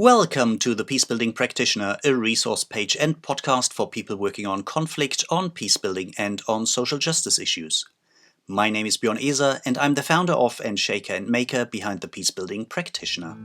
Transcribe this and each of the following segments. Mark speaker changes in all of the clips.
Speaker 1: Welcome to the Peacebuilding Practitioner, a resource page and podcast for people working on conflict, on peacebuilding, and on social justice issues. My name is Björn Eser, and I'm the founder of and shaker and maker behind the Peacebuilding Practitioner.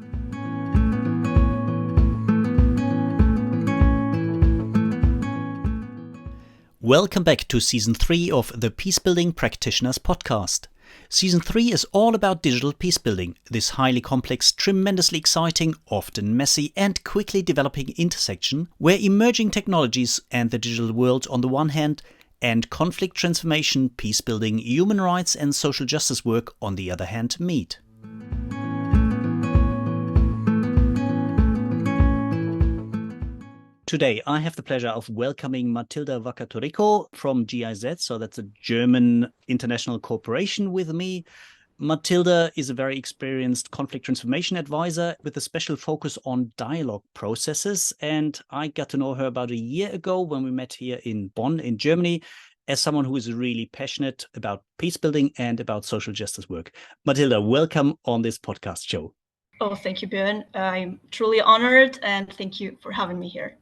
Speaker 1: Welcome back to Season 3 of the Peacebuilding Practitioners podcast. Season 3 is all about digital peacebuilding, this highly complex, tremendously exciting, often messy and quickly developing intersection where emerging technologies and the digital world on the one hand and conflict transformation, peacebuilding, human rights and social justice work on the other hand meet. Today, I have the pleasure of welcoming Matilde Vaca Torrico from GIZ, so that's a German international corporation with me. Matilde is a very experienced conflict transformation advisor with a special focus on dialogue processes, and I got to know her about a year ago when we met here in Bonn in Germany as someone who is really passionate about peace building and about social justice work. Matilde, welcome on this podcast show.
Speaker 2: Oh, thank you, Björn. I'm truly honored and thank you for having me here.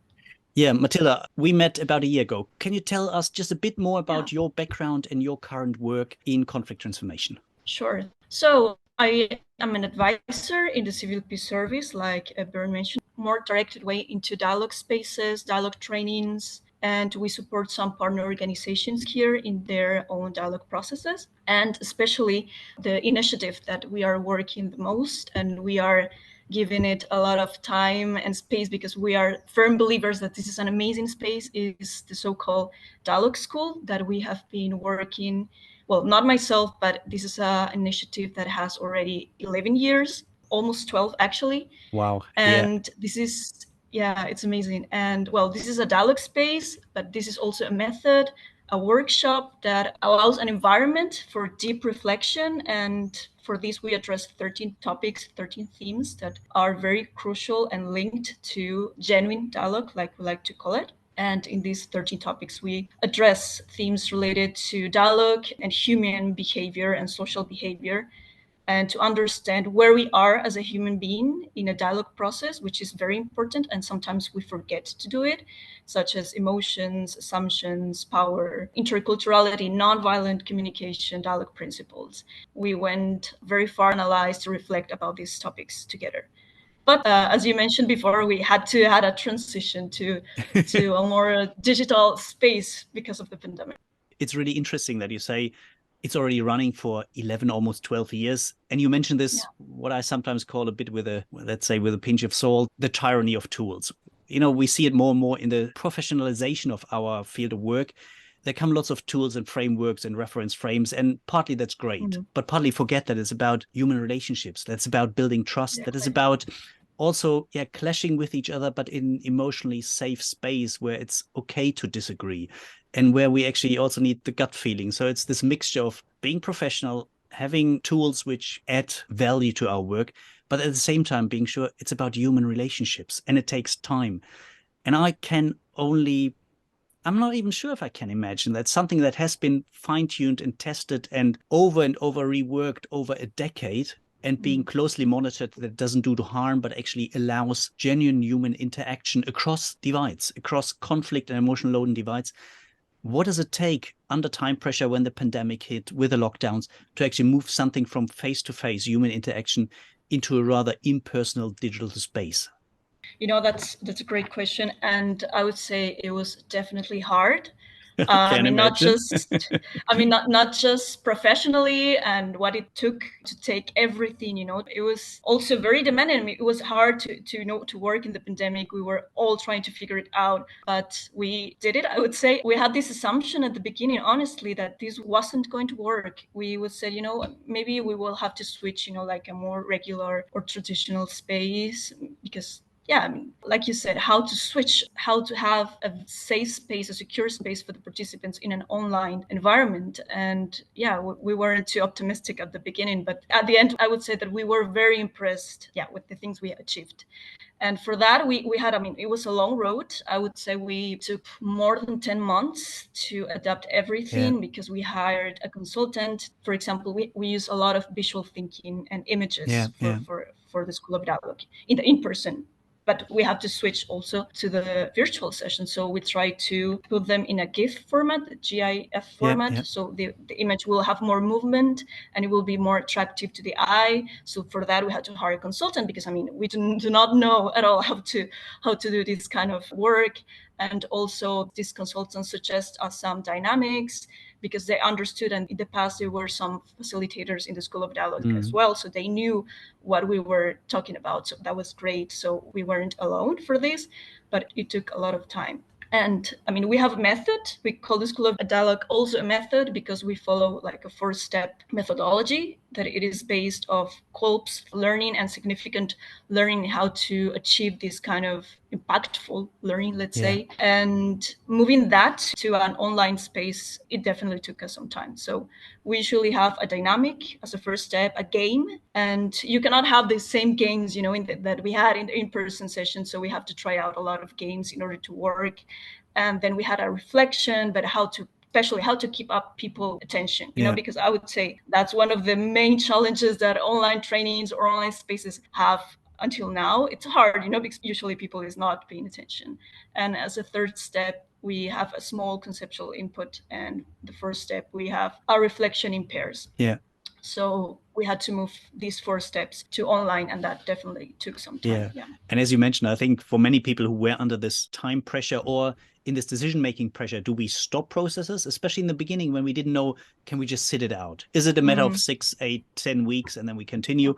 Speaker 1: Yeah, Matilde, we met about a year ago. Can you tell us just a bit more about your background and your current work in conflict transformation?
Speaker 2: Sure. So I am an advisor in the civil peace service, like Björn mentioned, more directed way into dialogue spaces, dialogue trainings, and we support some partner organizations here in their own dialogue processes. And especially the initiative that we are working the most, and we are giving it a lot of time and space because we are firm believers that this is an amazing space, is the so-called dialogue school that we have been working. Well, not myself, but this is an initiative that has already 11 years, almost 12 actually.
Speaker 1: Wow.
Speaker 2: And this is, it's amazing. And well, this is a dialogue space, but this is also a method, a workshop that allows an environment for deep reflection. And for this, we address 13 topics, 13 themes that are very crucial and linked to genuine dialogue, like we like to call it. And in these 13 topics, we address themes related to dialogue and human behavior and social behavior, and to understand where we are as a human being in a dialogue process, which is very important. And sometimes we forget to do it, such as emotions, assumptions, power, interculturality, nonviolent communication, dialogue principles. We went very far, analyzed to reflect about these topics together. But as you mentioned before, we had to have a transition to a more digital space because of the pandemic.
Speaker 1: It's really interesting that you say it's already running for 11, almost 12 years. And you mentioned this, what I sometimes call a bit with a pinch of salt, the tyranny of tools. You know, we see it more and more in the professionalization of our field of work. There come lots of tools and frameworks and reference frames, and partly that's great, but partly forget that it's about human relationships. That's about building trust. That is about also clashing with each other, but in emotionally safe space where it's okay to disagree and where we actually also need the gut feeling. So it's this mixture of being professional, having tools which add value to our work, but at the same time being sure it's about human relationships, and it takes time. And I'm not even sure if I can imagine that something that has been fine-tuned and tested and over reworked over a decade and being closely monitored, that it doesn't do harm, but actually allows genuine human interaction across divides, across conflict and emotional load and divides. What does it take under time pressure when the pandemic hit with the lockdowns to actually move something from face-to-face human interaction into a rather impersonal digital space?
Speaker 2: You know, that's a great question. And I would say it was definitely hard. Not just professionally and what it took to take everything, it was also very demanding. I mean, it was hard to work in the pandemic. We were all trying to figure it out, but we did it. I would say we had this assumption at the beginning, honestly, that this wasn't going to work. We would say, maybe we will have to switch, like a more regular or traditional space, because like you said, how to switch, how to have a safe space, a secure space for the participants in an online environment. And we weren't too optimistic at the beginning, but at the end, I would say that we were very impressed, with the things we achieved. And for that, we had, it was a long road. I would say we took more than 10 months to adapt everything because we hired a consultant. For example, we use a lot of visual thinking and images for the School of Dialogue in the in-person but we have to switch also to the virtual session. So we try to put them in a GIF format, a GIF format. So the image will have more movement and it will be more attractive to the eye. So for that, we had to hire a consultant because, I mean, we do not know at all how to do this kind of work. And also these consultants suggest us some dynamics because they understood, and in the past there were some facilitators in the School of Dialogue as well, so they knew what we were talking about. So that was great. So we weren't alone for this, but it took a lot of time. And I mean, we have a method. We call the School of Dialogue also a method because we follow like a 4-step methodology that it is based of COLPS learning and significant learning, how to achieve this kind of impactful learning, let's say. And moving that to an online space, it definitely took us some time. So we usually have a dynamic as a first step, a game, and you cannot have the same games, you know, that we had in the in-person session. So we have to try out a lot of games in order to work. And then we had a reflection, but especially how to keep up people attention, you know, because I would say that's one of the main challenges that online trainings or online spaces have until now. It's hard, you know, because usually people is not paying attention. And as a third step, we have a small conceptual input. And the first step, we have a reflection in pairs. So we had to move these 4 steps to online, and that definitely took some time.
Speaker 1: And as you mentioned, I think for many people who were under this time pressure or in this decision-making pressure, do we stop processes, especially in the beginning when we didn't know, can we just sit it out? Is it a matter of 6, 8, 10 weeks and then we continue?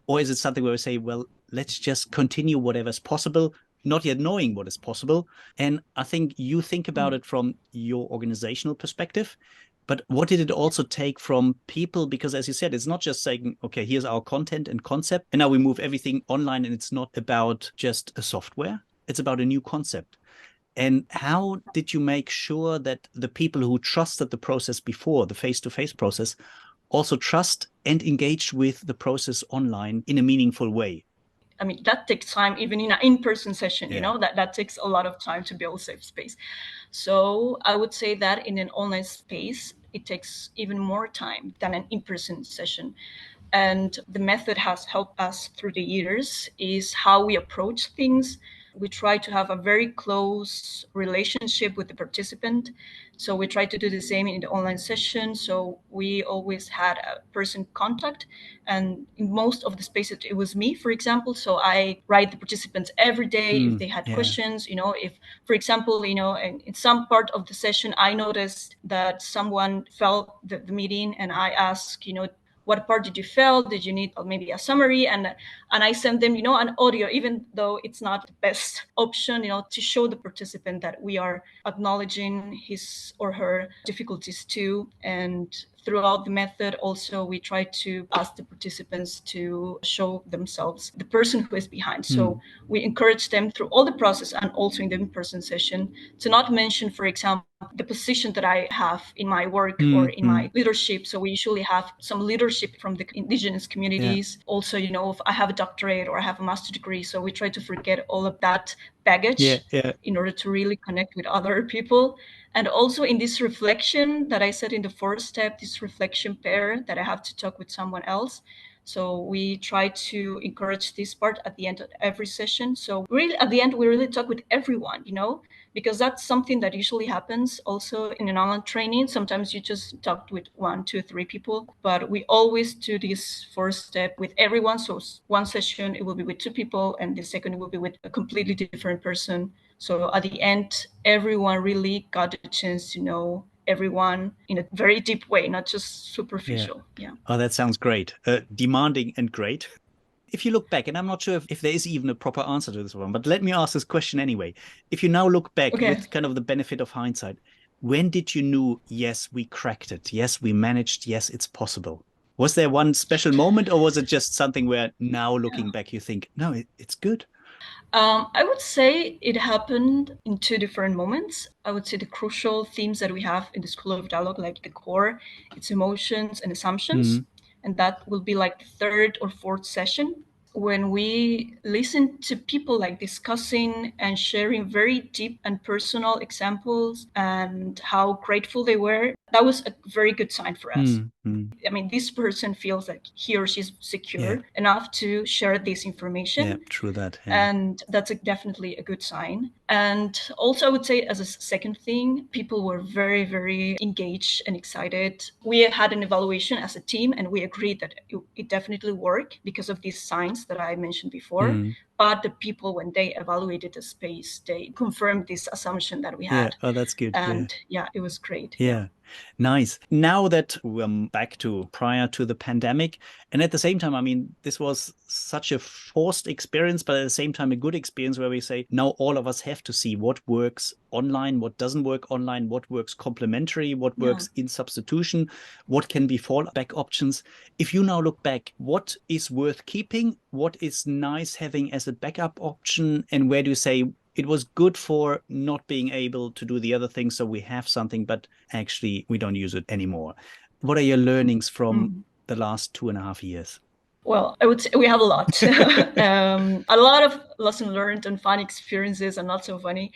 Speaker 1: Or is it something where we say, well, let's just continue whatever's possible, not yet knowing what is possible? And I think you think about it from your organizational perspective. But what did it also take from people? Because as you said, it's not just saying, okay, here's our content and concept, and now we move everything online, and it's not about just a software. It's about a new concept. And how did you make sure that the people who trusted the process before, the face-to-face process, also trust and engage with the process online in a meaningful way?
Speaker 2: I mean, that takes time, even in an in-person session, you know, that takes a lot of time to build a safe space. So I would say that in an online space, it takes even more time than an in-person session. And the method has helped us through the years is how we approach things. We try to have a very close relationship with the participant. So we try to do the same in the online session. So we always had a person contact. And in most of the spaces, it was me, for example. So I write the participants every day if they had questions, you know, if, for example, you know, in some part of the session, I noticed that someone felt the meeting and I asked, you know, what part did you fail? Did you need maybe a summary? And I send them, you know, an audio, even though it's not the best option, you know, to show the participant that we are acknowledging his or her difficulties too. And throughout the method, also, we try to ask the participants to show themselves, the person who is behind. So we encourage them through all the process and also in the in-person session to not mention, for example, the position that I have in my work or in my leadership. So we usually have some leadership from the indigenous communities. Also, you know, if I have a doctorate or I have a master's degree. So we try to forget all of that baggage in order to really connect with other people. And also in this reflection that I said in the 4th step, this reflection pair that I have to talk with someone else. So we try to encourage this part at the end of every session. So really at the end, we really talk with everyone, you know, because that's something that usually happens also in an online training. Sometimes you just talk with 1, 2, 3 people, but we always do this 4th step with everyone. So one session, it will be with 2 people, and the second will be with a completely different person. So at the end, everyone really got a chance to know everyone in a very deep way, not just superficial.
Speaker 1: Oh, that sounds great. Demanding and great. If you look back, and I'm not sure if there is even a proper answer to this one, but let me ask this question anyway. If you now look back with kind of the benefit of hindsight, when did you know, yes, we cracked it. Yes, we managed. Yes, it's possible. Was there one special moment, or was it just something where now looking back, you think, no, it's good?
Speaker 2: I would say it happened in 2 different moments. I would say the crucial themes that we have in the School of Dialogue, like the core, its emotions and assumptions. And that will be like the 3rd or 4th session when we listen to people like discussing and sharing very deep and personal examples and how grateful they were. That was a very good sign for us. I mean, this person feels like he or she's secure enough to share this information.
Speaker 1: Yeah, true that.
Speaker 2: And that's definitely a good sign. And also, I would say, as a second thing, people were very, very engaged and excited. We had an evaluation as a team, and we agreed that it definitely worked because of these signs that I mentioned before. But the people, when they evaluated the space, they confirmed this assumption that we had.
Speaker 1: Oh, that's good.
Speaker 2: And it was great.
Speaker 1: Yeah. Nice. Now that we're back to prior to the pandemic, and at the same time, I mean, this was such a forced experience, but at the same time, a good experience where we say, now all of us have to see what works online, what doesn't work online, what works complementary, what works in substitution, what can be fallback options. If you now look back, what is worth keeping? What is nice having as a backup option? And where do you say, it was good for not being able to do the other things, so we have something, but actually we don't use it anymore? What are your learnings from the last 2.5 years?
Speaker 2: Well, I would say we have a lot. A lot of lesson learned and fun experiences and not so funny.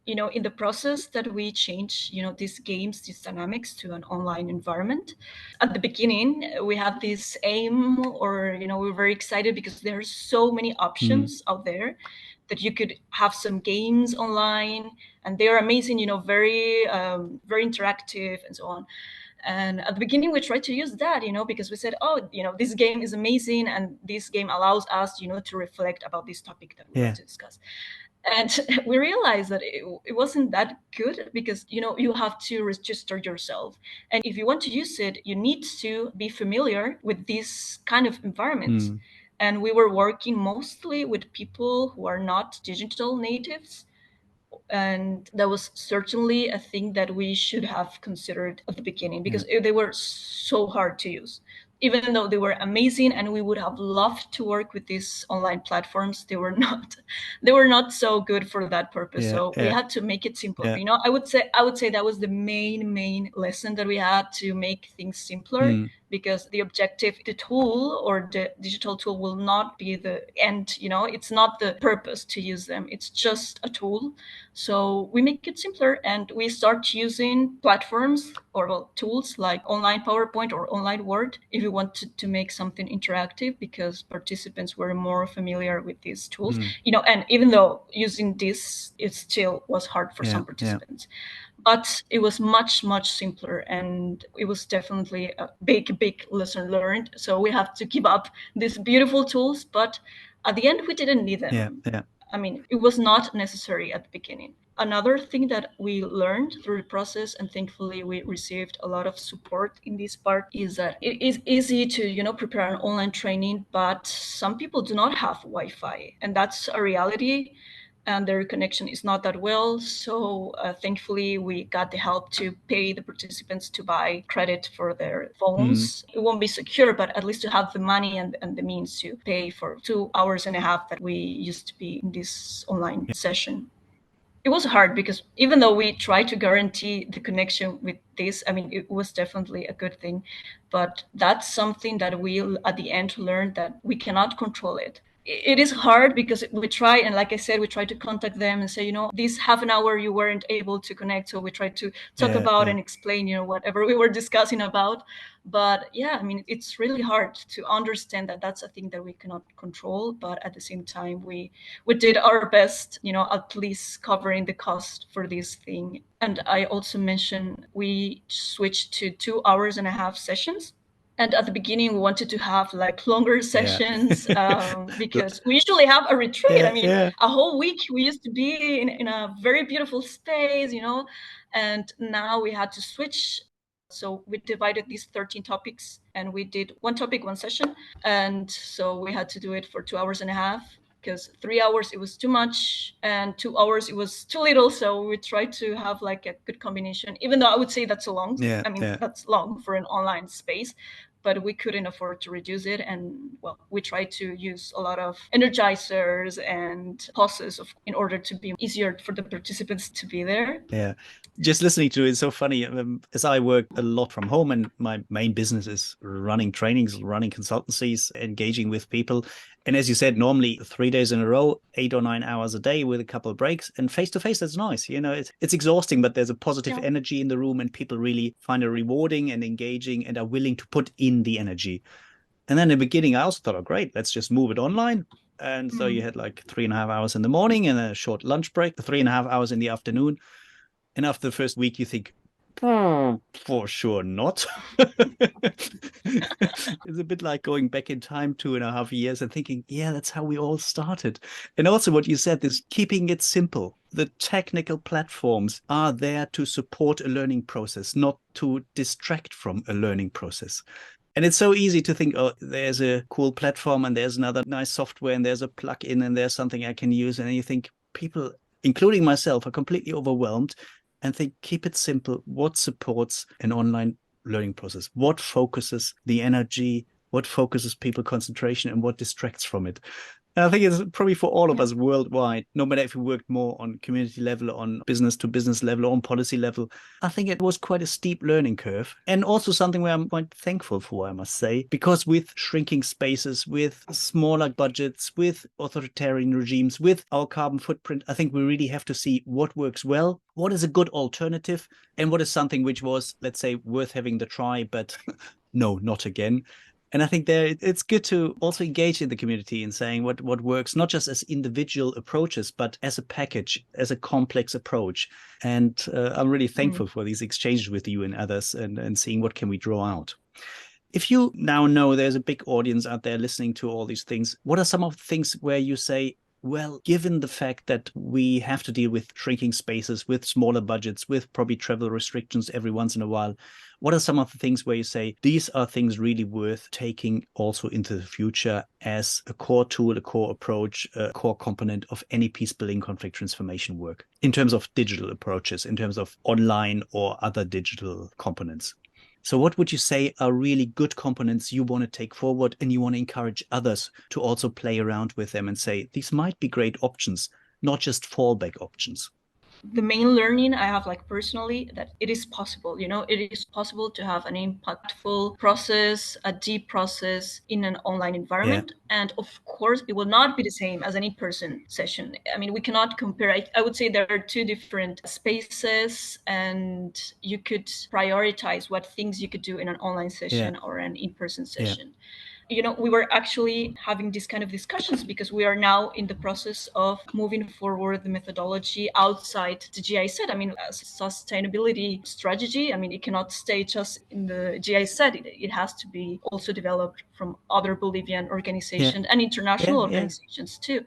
Speaker 2: You know, in the process that we change, you know, these games, these dynamics to an online environment. At the beginning, we have this aim, or, you know, we're very excited because there are so many options out there that you could have some games online, and they are amazing, you know, very, very interactive and so on. And at the beginning, we tried to use that, you know, because we said, oh, you know, this game is amazing, and this game allows us, you know, to reflect about this topic that we want to discuss. And we realized that it wasn't that good because, you know, you have to register yourself. And if you want to use it, you need to be familiar with this kind of environments. And we were working mostly with people who are not digital natives. And that was certainly a thing that we should have considered at the beginning, because they were so hard to use. Even though they were amazing and we would have loved to work with these online platforms, they were not so good for that purpose. So we had to make it simpler. You know, I would say that was the main lesson that we had, to make things simpler, because the objective, the tool or the digital tool will not be the end, you know, it's not the purpose to use them. It's just a tool. So we make it simpler, and we start using platforms or tools like online PowerPoint or online Word if you wanted to make something interactive, because participants were more familiar with these tools. You know, and even though using this, it still was hard for some participants. But it was much simpler, and it was definitely a big lesson learned. So we have to keep up these beautiful tools, but at the end we didn't need them. I mean, it was not necessary at the beginning. Another thing that we learned through the process, and thankfully we received a lot of support in this part, is that it is easy to, you know, prepare an online training, but some people do not have Wi-Fi, and that's a reality, and their connection is not that well. So thankfully we got the help to pay the participants to buy credit for their phones. It won't be secure, but at least to have the money and the means to pay for 2.5 hours that we used to be in this online session. It was hard because even though we tried to guarantee the connection with this, I mean, it was definitely a good thing, but that's something that we at the end learned, that we cannot control it. It is hard because we try, and like I said, we try to contact them and say, you know, this half an hour you weren't able to connect, so we tried to talk about and explain, you know, whatever we were discussing about. But yeah, I mean, it's really hard to understand that that's a thing that we cannot control, but at the same time we did our best, you know, at least covering the cost for this thing. And I also mentioned we switched to 2.5 hours sessions. And at the beginning, we wanted to have like longer sessions because we usually have a retreat. I mean, a whole week we used to be in a very beautiful space, you know, and now we had to switch. So we divided these 13 topics, and we did one topic, one session. And so we had to do it for 2.5 hours, because 3 hours it was too much, and 2 hours it was too little. So we tried to have like a good combination, even though I would say that's a long, that's long for an online space, but we couldn't afford to reduce it. And well, we tried to use a lot of energizers and pauses in order to be easier for the participants to be there.
Speaker 1: Just listening to it is so funny. As I work a lot from home, and my main business is running trainings, running consultancies, engaging with people. And as you said, normally 3 days in a row, 8 or 9 hours a day with a couple of breaks, and face to face, that's nice. It's exhausting, but there's a positive energy in the room, and people really find it rewarding and engaging and are willing to put in the energy. And then in the beginning, I also thought, oh, great, let's just move it online. And so you had like 3.5 hours in the morning and a short lunch break, 3.5 hours in the afternoon. And after the first week, you think, for sure not. It's a bit like going back in time 2.5 years and thinking, yeah, that's how we all started. And also what you said is keeping it simple. The technical platforms are there to support a learning process, not to distract from a learning process. And it's so easy to think, oh, there's a cool platform and there's another nice software and there's a plugin and there's something I can use. And you think people, including myself, are completely overwhelmed and think, keep it simple. What supports an online learning process? What focuses the energy? What focuses people concentration and what distracts from it? And I think it's probably for all of us worldwide, no matter if we worked more on community level, on business to business level, or on policy level. I think it was quite a steep learning curve, and also something where I'm quite thankful for, I must say, because with shrinking spaces, with smaller budgets, with authoritarian regimes, with our carbon footprint, I think we really have to see what works well, what is a good alternative, and what is something which was, let's say, worth having the try, but no, not again. And I think there it's good to also engage in the community in saying what works, not just as individual approaches, but as a package, as a complex approach. And I'm really thankful for these exchanges with you and others and seeing what can we draw out. If you now know there's a big audience out there listening to all these things, what are some of the things where you say, well, given the fact that we have to deal with shrinking spaces, with smaller budgets, with probably travel restrictions every once in a while, what are some of the things where you say these are things really worth taking also into the future as a core tool, a core approach, a core component of any peace building conflict transformation work in terms of digital approaches, in terms of online or other digital components? So what would you say are really good components you want to take forward and you want to encourage others to also play around with them and say, these might be great options, not just fallback options?
Speaker 2: The main learning I have, like personally, that it is possible, it is possible to have an impactful process, a deep process in an online environment. And of course, it will not be the same as an in-person session. I mean, we cannot compare. I would say there are two different spaces, and you could prioritize what things you could do in an online session or an in-person session. We were actually having these kind of discussions because we are now in the process of moving forward the methodology outside the GIZ. I mean, a sustainability strategy, I mean, it cannot stay just in the GIZ. It has to be also developed from other Bolivian organizations and international organizations too.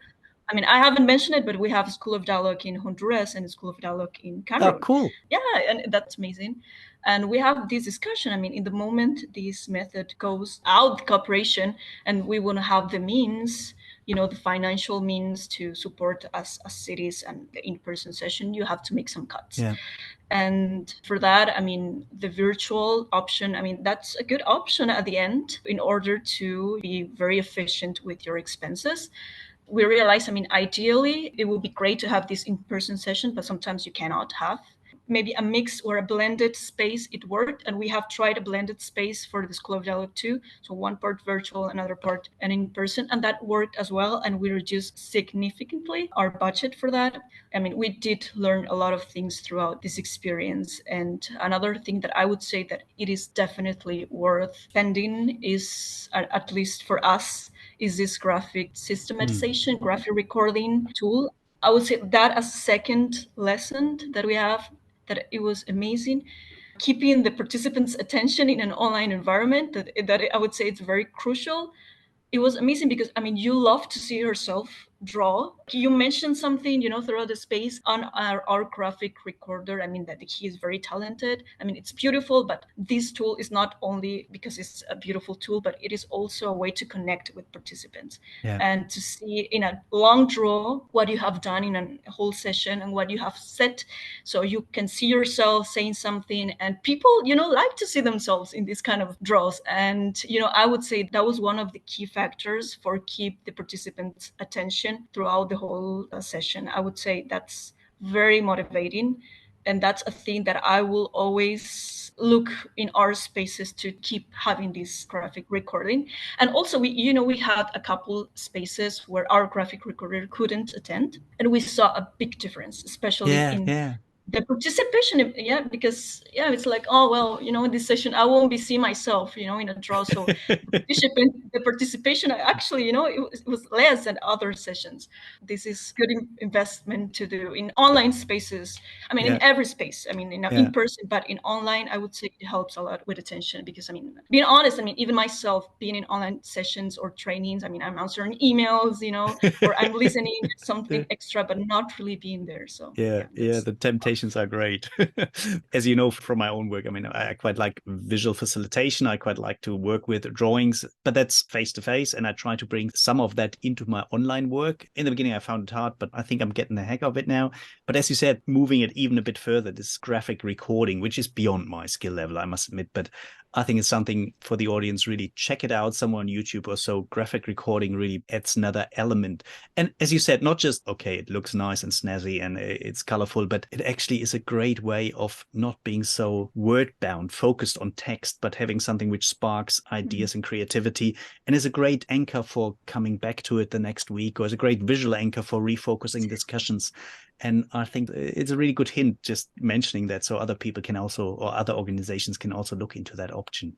Speaker 2: I mean, I haven't mentioned it, but we have a School of Dialogue in Honduras and a School of Dialogue in Cameroon.
Speaker 1: Oh, cool.
Speaker 2: Yeah, and that's amazing. And we have this discussion. I mean, in the moment this method goes out, cooperation, and we want to have the means, the financial means to support us as cities and the in-person session, you have to make some cuts.
Speaker 1: Yeah.
Speaker 2: And for that, I mean, the virtual option, I mean, that's a good option at the end in order to be very efficient with your expenses. We realize, I mean, ideally, it would be great to have this in-person session, but sometimes you cannot have. Maybe a mix or a blended space, it worked. And we have tried a blended space for the School of Dialogue too. So one part virtual, another part and in person. And that worked as well. And we reduced significantly our budget for that. I mean, we did learn a lot of things throughout this experience. And another thing that I would say that it is definitely worth spending is, at least for us, is this graphic systematization, graphic recording tool. I would say that as a second lesson that we have, that it was amazing. Keeping the participants' attention in an online environment, that I would say it's very crucial. It was amazing because, I mean, you love to see yourself draw. You mentioned something, throughout the space on our graphic recorder. I mean, that he is very talented. I mean, it's beautiful, but this tool is not only because it's a beautiful tool, but it is also a way to connect with participants and to see in a long draw what you have done in a whole session and what you have said. So you can see yourself saying something, and people, like to see themselves in these kind of draws. And, I would say that was one of the key factors for keep the participants' attention throughout the whole session. I would say that's very motivating. And that's a thing that I will always look in our spaces to keep having this graphic recording. And also we had a couple spaces where our graphic recorder couldn't attend, and we saw a big difference, especially in the participation. Because it's like, oh well, in this session I won't be seeing myself in a draw. So the participation actually, it was less than other sessions. This is good investment to do in online spaces. I mean, in every space. I mean, in person, but in online, I would say it helps a lot with attention. Because I mean, being honest, I mean, even myself being in online sessions or trainings, I mean, I'm answering emails, or I'm listening to something extra, but not really being there. So
Speaker 1: the temptations are great. As you know from my own work, I mean, I quite like visual facilitation. I quite like to work with drawings, but that's face to face, and I try to bring some of that into my online work. In the beginning I found it hard, but I think I'm getting the heck of it now. But as you said, moving it even a bit further, this graphic recording, which is beyond my skill level, I must admit, but I think it's something for the audience. Really check it out somewhere on YouTube or so. Graphic recording really adds another element. And as you said, not just, okay, it looks nice and snazzy and it's colorful, but it actually is a great way of not being so word bound, focused on text, but having something which sparks ideas and creativity, and is a great anchor for coming back to it the next week, or is a great visual anchor for refocusing discussions. And I think it's a really good hint just mentioning that, so other people can also, or other organizations can also look into that option.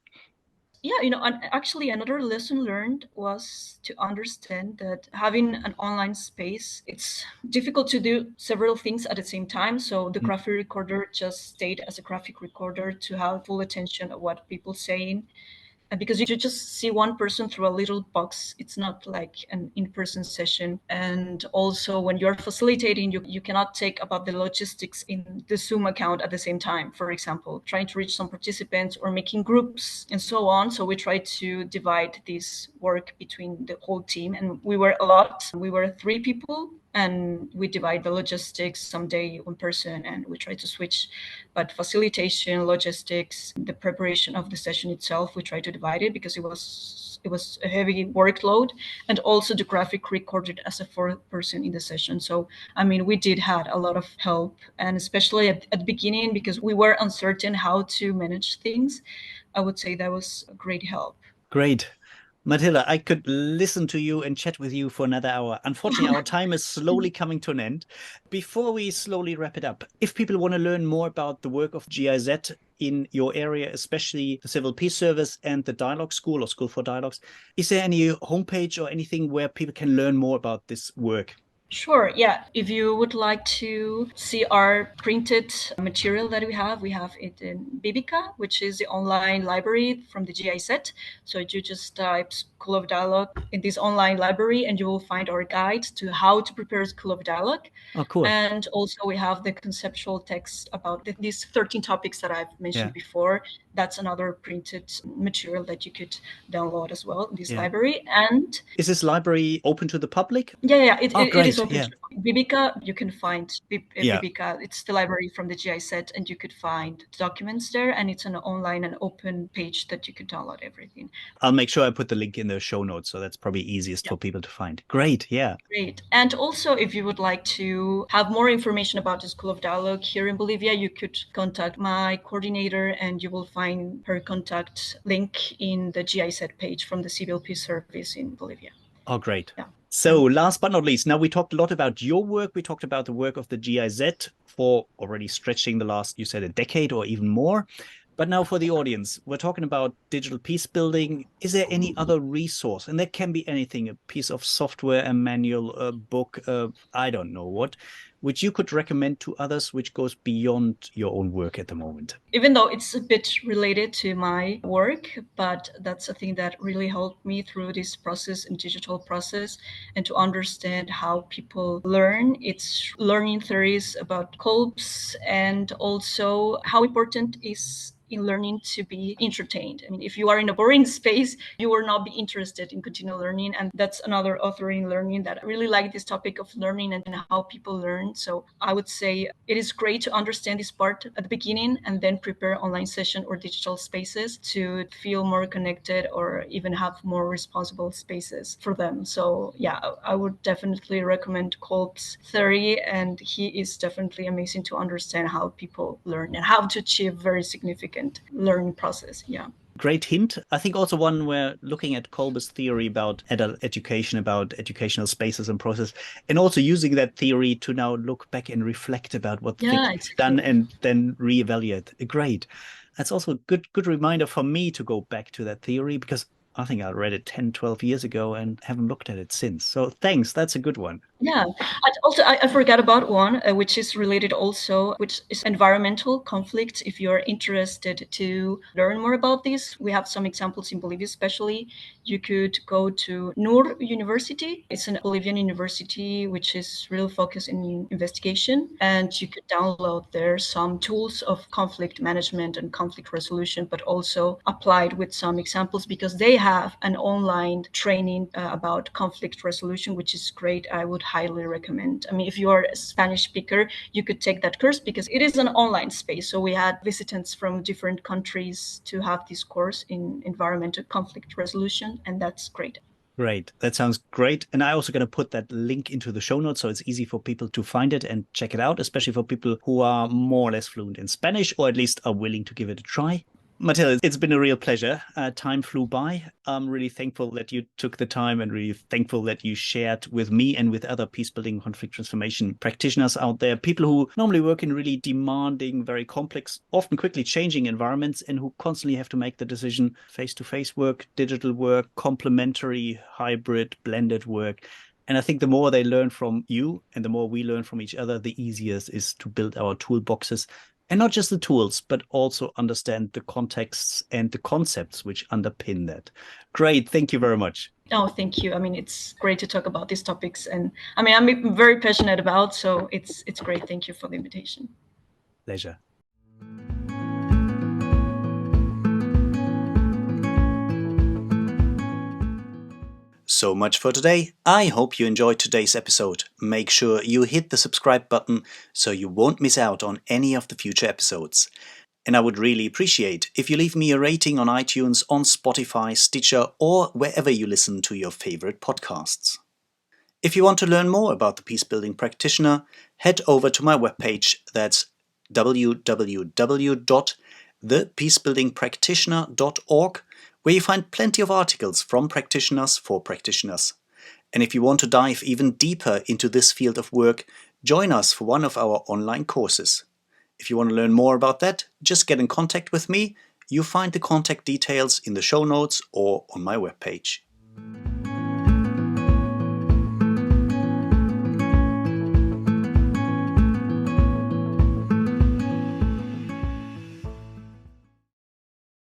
Speaker 2: Yeah, and actually another lesson learned was to understand that having an online space, it's difficult to do several things at the same time. So the graphic recorder just stayed as a graphic recorder to have full attention of what people saying. Because you just see one person through a little box. It's not like an in-person session. And also when you're facilitating, you cannot take about the logistics in the Zoom account at the same time. For example, trying to reach some participants or making groups and so on. So we try to divide this work between the whole team. And we were a lot. We were 3 people. And we divide the logistics, someday one person, and we try to switch. But facilitation, logistics, the preparation of the session itself, we try to divide it because it was a heavy workload, and also the graphic recorded as a 4th person in the session. So, I mean, we did had a lot of help, and especially at the beginning, because we were uncertain how to manage things, I would say that was a great help.
Speaker 1: Great. Matilde, I could listen to you and chat with you for another hour. Unfortunately, our time is slowly coming to an end. Before we slowly wrap it up, if people want to learn more about the work of GIZ in your area, especially the Civil Peace Service and the Dialogue School or School for Dialogues, is there any homepage or anything where people can learn more about this work?
Speaker 2: Sure, yeah. If you would like to see our printed material that we have it in Bibica, which is the online library from the GIZ. So you just type School of Dialogue in this online library and you will find our guide to how to prepare School of Dialogue.
Speaker 1: Oh, cool.
Speaker 2: And also we have the conceptual text about these 13 topics that I've mentioned before. That's another printed material that you could download as well in this library. And
Speaker 1: is this library open to the public?
Speaker 2: Yeah, it is open. Bibica, you can find Bibica. It's the library from the GIZ, and you could find documents there, and it's an online and open page that you could download everything.
Speaker 1: I'll make sure I put the link in the show notes, so that's probably easiest for people to find. Great,
Speaker 2: Great. And also, if you would like to have more information about the School of Dialogue here in Bolivia, you could contact my coordinator, and you will find her contact link in the GIZ page from the Civil Peace Service in Bolivia.
Speaker 1: Oh, great. Yeah. So last but not least, now we talked a lot about your work. We talked about the work of the GIZ for already stretching the last, you said, a decade or even more. But now for the audience, we're talking about digital peace building. Is there any other resource? And that can be anything, a piece of software, a manual, a book, I don't know what, which you could recommend to others, which goes beyond your own work at the moment?
Speaker 2: Even though it's a bit related to my work, but that's a thing that really helped me through this process and digital process, and to understand how people learn. It's learning theories about Kolb's, and also how important is in learning to be entertained. I mean, if you are in a boring space, you will not be interested in continual learning. And that's another author in learning that I really like, this topic of learning and how people learn. point. So I would say it is great to understand this part at the beginning and then prepare online session or digital spaces to feel more connected or even have more responsible spaces for them. So yeah, I would definitely recommend Kolb's theory, and he is definitely amazing to understand how people learn and how to achieve very significant learning process. Yeah.
Speaker 1: Great hint. I think also one where looking at Kolbe's theory about adult education, about educational spaces and process, and also using that theory to now look back and reflect about what things
Speaker 2: Exactly.
Speaker 1: done and then reevaluate. Great. That's also a good reminder for me to go back to that theory, because I think I read it 10, 12 years ago and haven't looked at it since. So thanks. That's a good one.
Speaker 2: Yeah, and also I forgot about one, which is related also, which is environmental conflicts. If you're interested to learn more about this, we have some examples in Bolivia, especially. You could go to NUR University. It's an Bolivian university which is real focused in investigation, and you could download there some tools of conflict management and conflict resolution, but also applied with some examples, because they have an online training about conflict resolution, which is great. I would highly recommend. I mean, if you are a Spanish speaker, you could take that course because it is an online space. So we had visitants from different countries to have this course in environmental conflict resolution, and that's great.
Speaker 1: Great. That sounds great. And I also going to put that link into the show notes so it's easy for people to find it and check it out, especially for people who are more or less fluent in Spanish, or at least are willing to give it a try. Matilde, it's been a real pleasure. Time flew by. I'm really thankful that you took the time, and really thankful that you shared with me and with other peacebuilding conflict transformation practitioners out there, people who normally work in really demanding, very complex, often quickly changing environments, and who constantly have to make the decision: face-to-face work, digital work, complementary, hybrid, blended work. And I think the more they learn from you and the more we learn from each other, the easier it is to build our toolboxes. And not just the tools, but also understand the contexts and the concepts which underpin that. Great. Thank you very much.
Speaker 2: Oh, thank you. I mean, it's great to talk about these topics. And I mean, I'm very passionate about, so it's great. Thank you for the invitation.
Speaker 1: Pleasure. So much for today. I hope you enjoyed today's episode. Make sure you hit the subscribe button so you won't miss out on any of the future episodes. And I would really appreciate if you leave me a rating on iTunes, on Spotify, Stitcher, or wherever you listen to your favorite podcasts. If you want to learn more about the Peacebuilding Practitioner, head over to my webpage. That's www.thepeacebuildingpractitioner.org, where you find plenty of articles from practitioners for practitioners. And if you want to dive even deeper into this field of work, join us for one of our online courses. If you want to learn more about that, just get in contact with me. You'll find the contact details in the show notes or on my webpage.